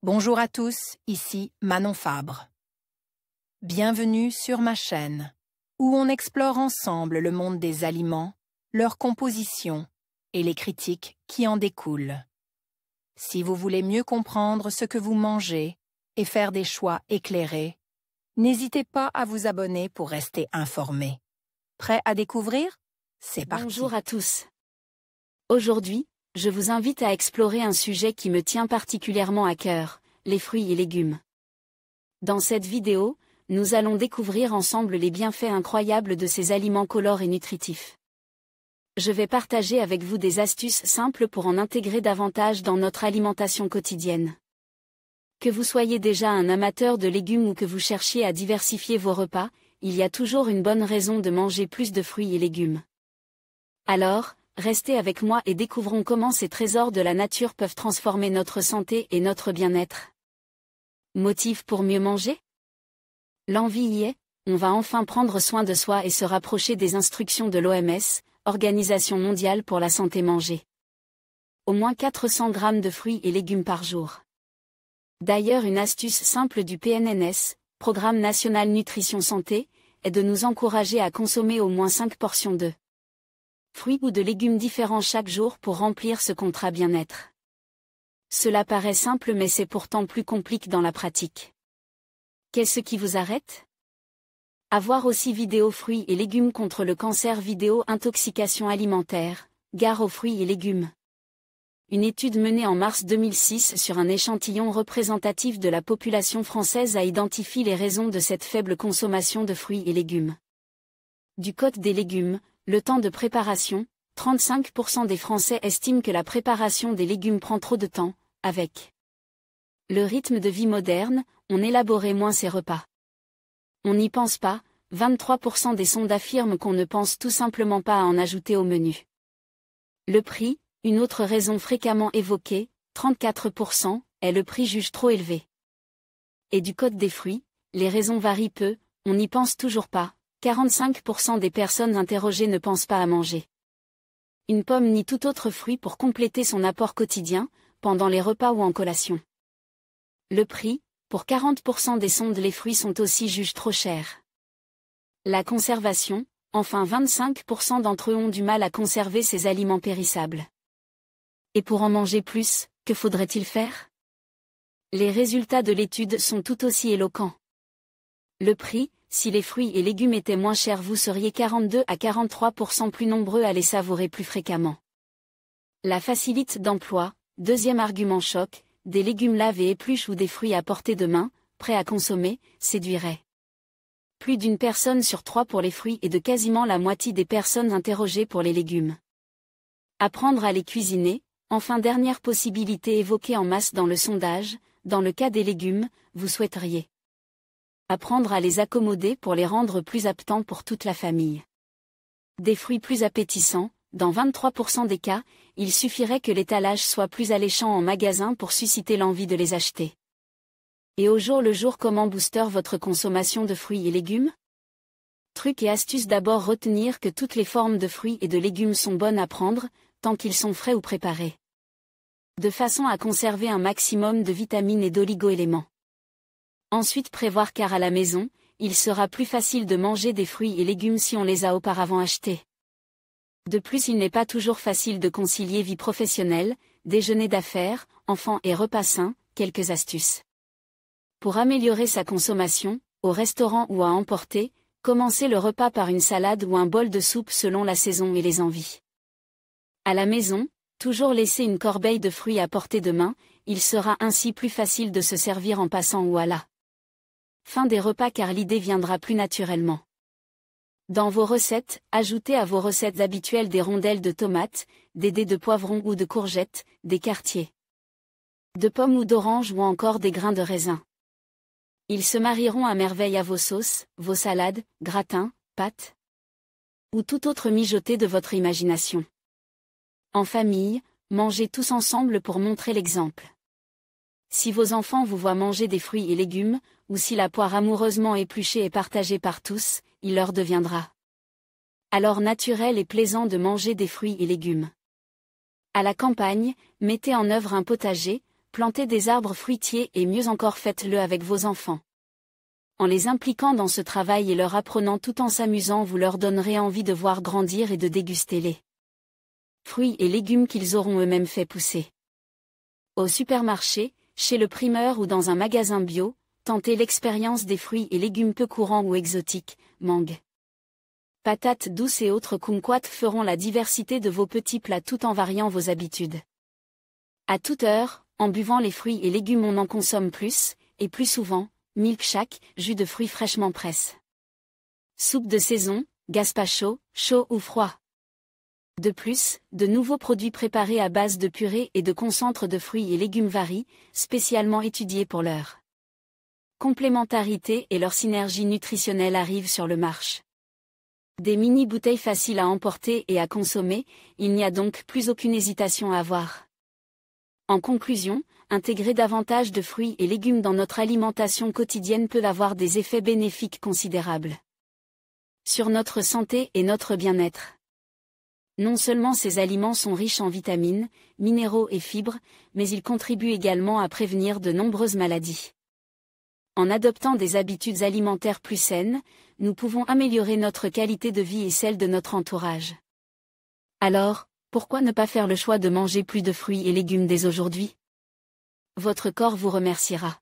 Bonjour à tous, ici Manon Fabre. Bienvenue sur ma chaîne, où on explore ensemble le monde des aliments, leur composition et les critiques qui en découlent. Si vous voulez mieux comprendre ce que vous mangez et faire des choix éclairés, n'hésitez pas à vous abonner pour rester informé. Prêt à découvrir? C'est parti. Bonjour à tous. Aujourd'hui, je vous invite à explorer un sujet qui me tient particulièrement à cœur, les fruits et légumes. Dans cette vidéo, nous allons découvrir ensemble les bienfaits incroyables de ces aliments colores et nutritifs. Je vais partager avec vous des astuces simples pour en intégrer davantage dans notre alimentation quotidienne. Que vous soyez déjà un amateur de légumes ou que vous cherchiez à diversifier vos repas, il y a toujours une bonne raison de manger plus de fruits et légumes. Alors, restez avec moi et découvrons comment ces trésors de la nature peuvent transformer notre santé et notre bien-être. Motif pour mieux manger? L'envie y est, on va enfin prendre soin de soi et se rapprocher des instructions de l'OMS, Organisation mondiale pour la santé manger. Au moins 400 grammes de fruits et légumes par jour. D'ailleurs, une astuce simple du PNNS, Programme National Nutrition Santé, est de nous encourager à consommer au moins 5 portions de fruits ou de légumes différents chaque jour pour remplir ce contrat bien-être. Cela paraît simple mais c'est pourtant plus compliqué dans la pratique. Qu'est-ce qui vous arrête? À voir aussi vidéo fruits et légumes contre le cancer, vidéo intoxication alimentaire, gare aux fruits et légumes. Une étude menée en mars 2006 sur un échantillon représentatif de la population française a identifié les raisons de cette faible consommation de fruits et légumes. Du côté des légumes, le temps de préparation, 35% des Français estiment que la préparation des légumes prend trop de temps, avec le rythme de vie moderne, on élaborait moins ses repas. On n'y pense pas, 23% des sondes affirment qu'on ne pense tout simplement pas à en ajouter au menu. Le prix, une autre raison fréquemment évoquée, 34%, est le prix jugé trop élevé. Et du côté des fruits, les raisons varient peu, on n'y pense toujours pas, 45% des personnes interrogées ne pensent pas à manger une pomme ni tout autre fruit pour compléter son apport quotidien, pendant les repas ou en collation. Le prix, pour 40% des sondes, les fruits sont aussi jugés trop chers. La conservation, enfin 25% d'entre eux ont du mal à conserver ces aliments périssables. Et pour en manger plus, que faudrait-il faire? Les résultats de l'étude sont tout aussi éloquents. Le prix, si les fruits et légumes étaient moins chers, vous seriez 42 à 43% plus nombreux à les savourer plus fréquemment. La facilité d'emploi, deuxième argument choc, des légumes lavés et épluches ou des fruits à portée de main, prêts à consommer, séduirait plus d'une personne sur 3 pour les fruits et de quasiment la moitié des personnes interrogées pour les légumes. Apprendre à les cuisiner, enfin dernière possibilité évoquée en masse dans le sondage, dans le cas des légumes, vous souhaiteriez apprendre à les accommoder pour les rendre plus appétants pour toute la famille. Des fruits plus appétissants, dans 23% des cas, il suffirait que l'étalage soit plus alléchant en magasin pour susciter l'envie de les acheter. Et au jour le jour, comment booster votre consommation de fruits et légumes? Trucs et astuces: d'abord, retenir que toutes les formes de fruits et de légumes sont bonnes à prendre, tant qu'ils sont frais ou préparés. De façon à conserver un maximum de vitamines et d'oligo-éléments. Ensuite, prévoir, car à la maison, il sera plus facile de manger des fruits et légumes si on les a auparavant achetés. De plus, il n'est pas toujours facile de concilier vie professionnelle, déjeuner d'affaires, enfants et repas sains. Quelques astuces. Pour améliorer sa consommation, au restaurant ou à emporter, commencez le repas par une salade ou un bol de soupe selon la saison et les envies. À la maison, toujours laisser une corbeille de fruits à portée de main, il sera ainsi plus facile de se servir en passant ou à la fin des repas, car l'idée viendra plus naturellement. Dans vos recettes, ajoutez à vos recettes habituelles des rondelles de tomates, des dés de poivrons ou de courgettes, des quartiers de pommes ou d'oranges ou encore des grains de raisin. Ils se marieront à merveille à vos sauces, vos salades, gratins, pâtes ou tout autre mijoté de votre imagination. En famille, mangez tous ensemble pour montrer l'exemple. Si vos enfants vous voient manger des fruits et légumes, ou si la poire amoureusement épluchée est partagée par tous, il leur deviendra alors naturel et plaisant de manger des fruits et légumes. À la campagne, mettez en œuvre un potager, plantez des arbres fruitiers et mieux encore faites-le avec vos enfants. En les impliquant dans ce travail et leur apprenant tout en s'amusant, vous leur donnerez envie de voir grandir et de déguster les fruits et légumes qu'ils auront eux-mêmes fait pousser. Au supermarché, chez le primeur ou dans un magasin bio, tentez l'expérience des fruits et légumes peu courants ou exotiques, mangue, patates douces et autres kumquats feront la diversité de vos petits plats tout en variant vos habitudes. À toute heure, en buvant les fruits et légumes on en consomme plus, et plus souvent, milkshake, jus de fruits fraîchement presse. Soupe de saison, gazpacho, chaud ou froid. De plus, de nouveaux produits préparés à base de purée et de concentre de fruits et légumes varient, spécialement étudiés pour leur complémentarité et leur synergie nutritionnelle arrivent sur le marché. Des mini-bouteilles faciles à emporter et à consommer, il n'y a donc plus aucune hésitation à avoir. En conclusion, intégrer davantage de fruits et légumes dans notre alimentation quotidienne peut avoir des effets bénéfiques considérables sur notre santé et notre bien-être. Non seulement ces aliments sont riches en vitamines, minéraux et fibres, mais ils contribuent également à prévenir de nombreuses maladies. En adoptant des habitudes alimentaires plus saines, nous pouvons améliorer notre qualité de vie et celle de notre entourage. Alors, pourquoi ne pas faire le choix de manger plus de fruits et légumes dès aujourd'hui ? Votre corps vous remerciera.